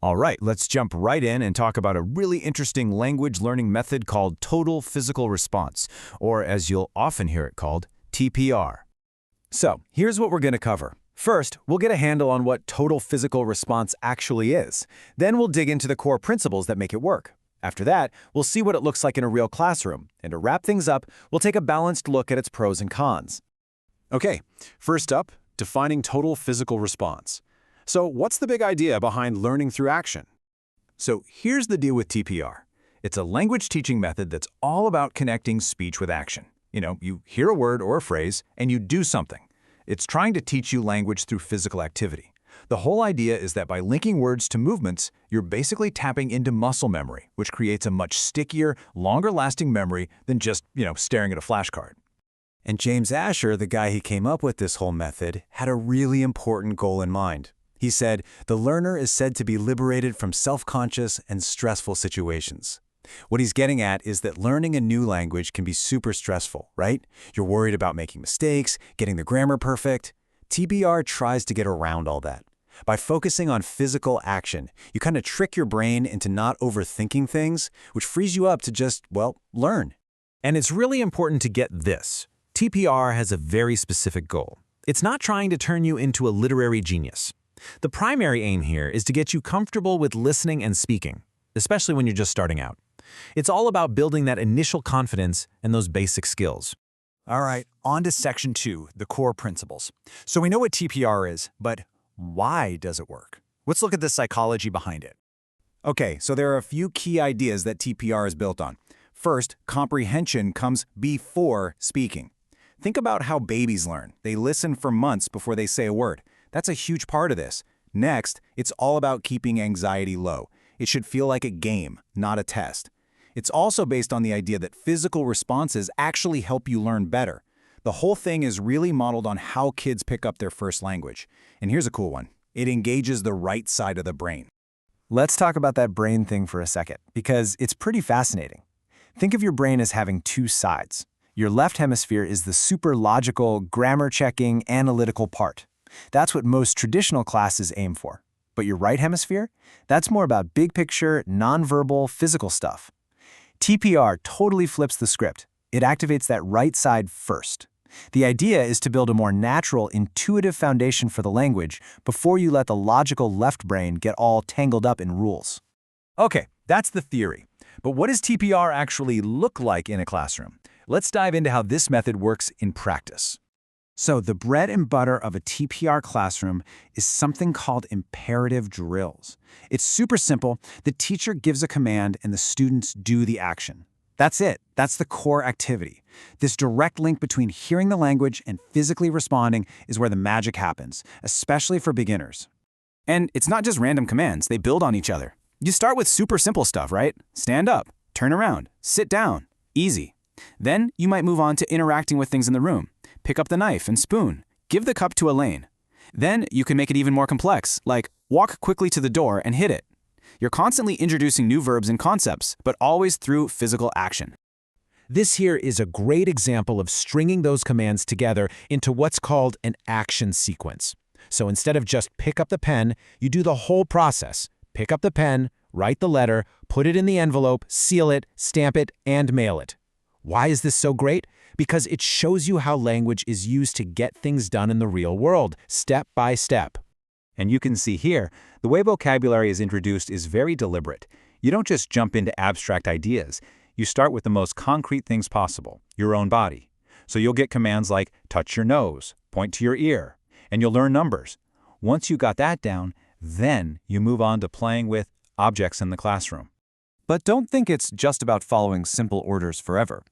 All right, let's jump right in and talk about a really interesting language learning method called Total Physical Response, or as you'll often hear it called, TPR. So, here's what we're going to cover. First, we'll get a handle on what total physical response actually is. Then we'll dig into the core principles that make it work. After that, we'll see what it looks like in a real classroom. And to wrap things up, we'll take a balanced look at its pros and cons. Okay, first up, defining total physical response. So what's the big idea behind learning through action? So here's the deal with TPR. It's a language teaching method that's all about connecting speech with action. You hear a word or a phrase, and you do something. It's trying to teach you language through physical activity. The whole idea is that by linking words to movements, you're basically tapping into muscle memory, which creates a much stickier, longer-lasting memory than just, staring at a flashcard. And James Asher, the guy who came up with this whole method, had a really important goal in mind. He said, the learner is said to be liberated from self-conscious and stressful situations. What he's getting at is that learning a new language can be super stressful, right? You're worried about making mistakes, getting the grammar perfect. TPR tries to get around all that. By focusing on physical action, you kind of trick your brain into not overthinking things, which frees you up to just, learn. And it's really important to get this. TPR has a very specific goal. It's not trying to turn you into a literary genius. The primary aim here is to get you comfortable with listening and speaking, especially when you're just starting out. It's all about building that initial confidence and those basic skills. All right, on to Section 2, the core principles. So we know what TPR is, but why does it work? Let's look at the psychology behind it. Okay, so there are a few key ideas that TPR is built on. First, comprehension comes before speaking. Think about how babies learn. They listen for months before they say a word. That's a huge part of this. Next, it's all about keeping anxiety low. It should feel like a game, not a test. It's also based on the idea that physical responses actually help you learn better. The whole thing is really modeled on how kids pick up their first language. And here's a cool one. It engages the right side of the brain. Let's talk about that brain thing for a second, because it's pretty fascinating. Think of your brain as having two sides. Your left hemisphere is the super logical, grammar-checking, analytical part. That's what most traditional classes aim for. But your right hemisphere? That's more about big picture, nonverbal, physical stuff. TPR totally flips the script. It activates that right side first. The idea is to build a more natural, intuitive foundation for the language before you let the logical left brain get all tangled up in rules. Okay, that's the theory. But what does TPR actually look like in a classroom? Let's dive into how this method works in practice. So the bread and butter of a TPR classroom is something called imperative drills. It's super simple. The teacher gives a command and the students do the action. That's it. That's the core activity. This direct link between hearing the language and physically responding is where the magic happens, especially for beginners. And it's not just random commands. They build on each other. You start with super simple stuff, right? Stand up, turn around, sit down. Easy. Then you might move on to interacting with things in the room. Pick up the knife and spoon. Give the cup to Elaine. Then you can make it even more complex, like walk quickly to the door and hit it. You're constantly introducing new verbs and concepts, but always through physical action. This here is a great example of stringing those commands together into what's called an action sequence. So instead of just pick up the pen, you do the whole process. Pick up the pen, write the letter, put it in the envelope, seal it, stamp it, and mail it. Why is this so great? Because it shows you how language is used to get things done in the real world, step by step. And you can see here, the way vocabulary is introduced is very deliberate. You don't just jump into abstract ideas. You start with the most concrete things possible, your own body. So you'll get commands like touch your nose, point to your ear, and you'll learn numbers. Once you got that down, then you move on to playing with objects in the classroom. But don't think it's just about following simple orders forever.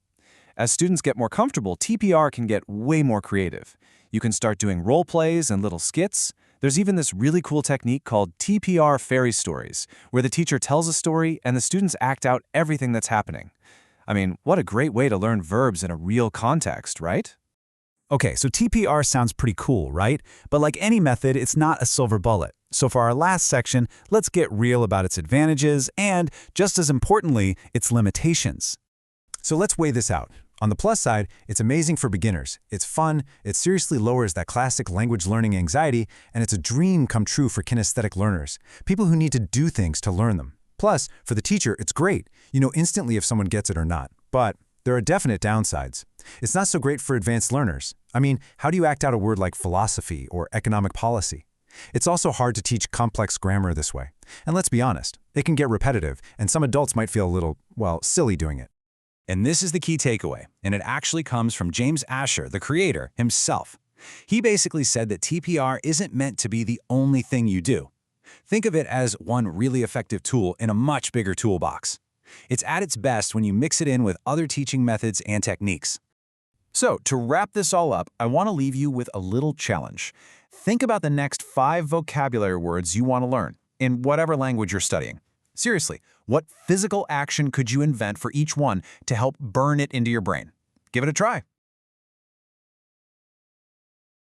As students get more comfortable, TPR can get way more creative. You can start doing role plays and little skits. There's even this really cool technique called TPR fairy stories, where the teacher tells a story and the students act out everything that's happening. I mean, what a great way to learn verbs in a real context, right? Okay, so TPR sounds pretty cool, right? But like any method, it's not a silver bullet. So for our last section, let's get real about its advantages and, just as importantly, its limitations. So let's weigh this out. On the plus side, it's amazing for beginners. It's fun, it seriously lowers that classic language learning anxiety, and it's a dream come true for kinesthetic learners, people who need to do things to learn them. Plus, for the teacher, it's great. You know instantly if someone gets it or not. But there are definite downsides. It's not so great for advanced learners. I mean, how do you act out a word like philosophy or economic policy? It's also hard to teach complex grammar this way. And let's be honest, it can get repetitive, and some adults might feel a little, well, silly doing it. And this is the key takeaway, and it actually comes from James Asher, the creator, himself. He basically said that TPR isn't meant to be the only thing you do. Think of it as one really effective tool in a much bigger toolbox. It's at its best when you mix it in with other teaching methods and techniques. So, to wrap this all up, I want to leave you with a little challenge. Think about the next 5 vocabulary words you want to learn, in whatever language you're studying. Seriously, what physical action could you invent for each one to help burn it into your brain? Give it a try.